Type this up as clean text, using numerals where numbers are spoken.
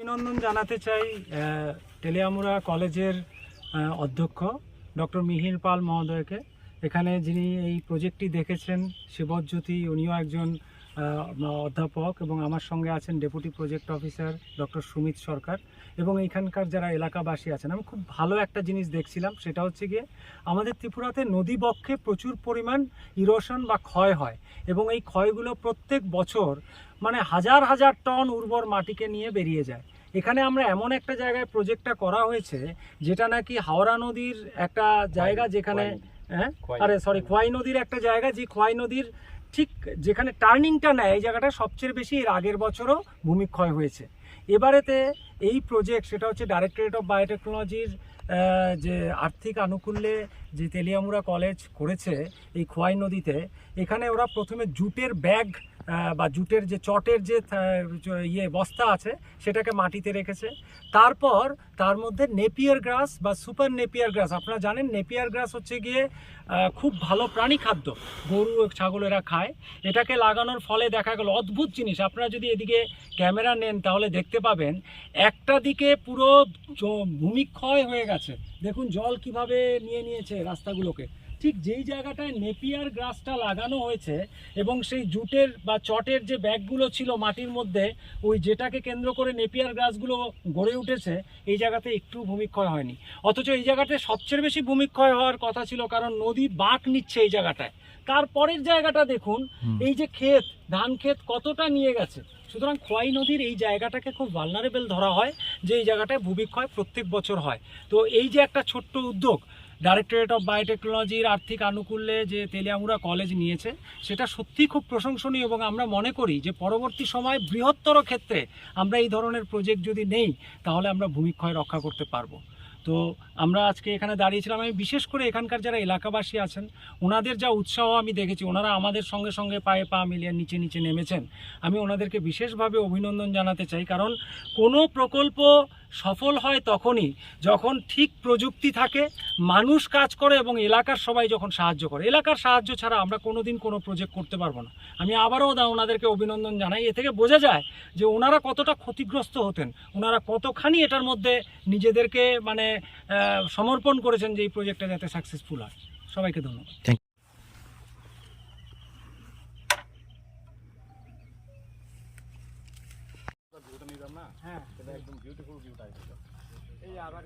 অভিনন্দন জানাতে চাই তেলিয়ামুড়া কলেজের অধ্যক্ষ ডক্টর মিহির পাল মহোদয়কে। এখানে যিনি এই প্রজেক্টটি দেখেছেন শিবজ্যোতি, উনিও একজন অধ্যাপক, এবং আমার সঙ্গে আছেন deputy project officer doctor Sumit Sarkar, এবং এইখানকার যারা এলাকাবাসী আছেন। আমি খুব ভালো একটা জিনিস দেখছিলাম, সেটা হচ্ছে গিয়ে আমাদের ত্রিপুরাতে নদী বক্ষে প্রচুর পরিমাণ ইরোশন বা ক্ষয় হয়, এবং এই ক্ষয়গুলো প্রত্যেক বছর মানে হাজার হাজার টন উর্বর মাটিকে নিয়ে বেরিয়ে যায়। এখানে আমরা এমন একটা জায়গায় প্রজেক্টটা করা হয়েছে যেটা নাকি হাওড়া নদীর একটা জায়গা, যেখানে খোয়াই নদীর একটা জায়গা, যে খোয়াই নদীর ঠিক যেখানে টার্নিংটা নেয়, এই জায়গাটা সবচেয়ে বেশি এর আগের বছরও ভূমিক্ষয় হয়েছে। এবারেতে এই প্রজেক্ট, সেটা হচ্ছে ডাইরেক্টরেট অফ বায়োটেকনোলজির যে আর্থিক আনুকূল্যে যে তেলিয়ামুড়া কলেজ করেছে এই খোয়াই নদীতে। এখানে ওরা প্রথমে জুটের ব্যাগ বা জুটের যে চটের যে বস্তা আছে সেটাকে মাটিতে রেখেছে। তারপর তার মধ্যে নেপিয়ার গ্রাস বা সুপার নেপিয়ার গ্রাস, আপনারা জানেন নেপিয়ার গ্রাস হচ্ছে গিয়ে খুব ভালো প্রাণী খাদ্য, গরু ছাগলেরা খায়। এটাকে লাগানোর ফলে দেখা গেল অদ্ভুত জিনিস। আপনারা যদি এদিকে ক্যামেরা নেন তাহলে দেখতে পাবেন একটা দিকে পুরো ভূমিক্ষয় হয়ে গেছে, দেখুন জল কিভাবে নিয়ে নিয়েছে রাস্তাগুলোকে। ঠিক যেই জায়গাটায় নেপিয়ার গ্রাসটা লাগানো হয়েছে এবং সেই জুটের বা চটের যে ব্যাগগুলো ছিল মাটির মধ্যে, ওই যেটাকে কেন্দ্র করে নেপিয়ার গ্রাসগুলো গড়ে উঠেছে, এই জায়গাতে একটু ভূমিক্ষয় হয়নি। অথচ এই জায়গাতে সবচেয়ে বেশি ভূমিক্ষয় হওয়ার কথা ছিল, কারণ নদী বাঁক নিচ্ছে এই জায়গাটায়। তারপরের জায়গাটা দেখুন, এই যে ক্ষেত, ধান ক্ষেত কতটা নিয়ে গেছে। সুতরাং খোয়াই নদীর এই জায়গাটাকে খুব ভালনারেবল ধরা হয়, যে এই জায়গাটায় ভূমিক্ষয় প্রত্যেক বছর হয়। তো এই যে একটা ছোট্ট উদ্যোগ ডাইরেক্টরেট অফ বায়োটেকনোলজির আর্থিক আনুকূল্যে যে তেলিয়ামুড়া কলেজ নিয়েছে, সেটা সত্যিই খুব প্রশংসনীয়, এবং আমরা মনে করি যে পরবর্তী সময় বৃহত্তর ক্ষেত্রে আমরা এই ধরনের প্রজেক্ট যদি নেই, তাহলে আমরা ভূমিক্ষয় রক্ষা করতে পারবো। তো আমরা আজকে এখানে দাঁড়িয়েছিলাম। আমি বিশেষ করে এখানকার যারা এলাকাবাসী আছেন, ওনাদের যা উৎসাহ আমি দেখেছি, ওনারা আমাদের সঙ্গে সঙ্গে পায়ে পা মিলিয়ে নিচে নিচে নেমেছেন। আমি ওনাদেরকে বিশেষভাবে অভিনন্দন জানাতে চাই, কারণ কোনো প্রকল্প সফল হয় তখনই যখন ঠিক প্রযুক্তি থাকে, মানুষ কাজ করে, এবং এলাকার সবাই যখন সাহায্য করে। এলাকার সাহায্য ছাড়া আমরা কোনোদিন কোনো প্রজেক্ট করতে পারবো না। আমি আবারও ওনাদেরকে অভিনন্দন জানাই। এ থেকে বোঝা যায় যে ওনারা কতটা ক্ষতিগ্রস্ত হতেন, ওনারা কতখানি এটার মধ্যে নিজেদেরকে মানে সমর্পণ করেছেন যে এই প্রজেক্টটা যাতে সাকসেসফুল হয়। সবাইকে ধন্যবাদ। হ্যাঁ, এটা একদম বিউটিফুল ভিউটা। এই আবার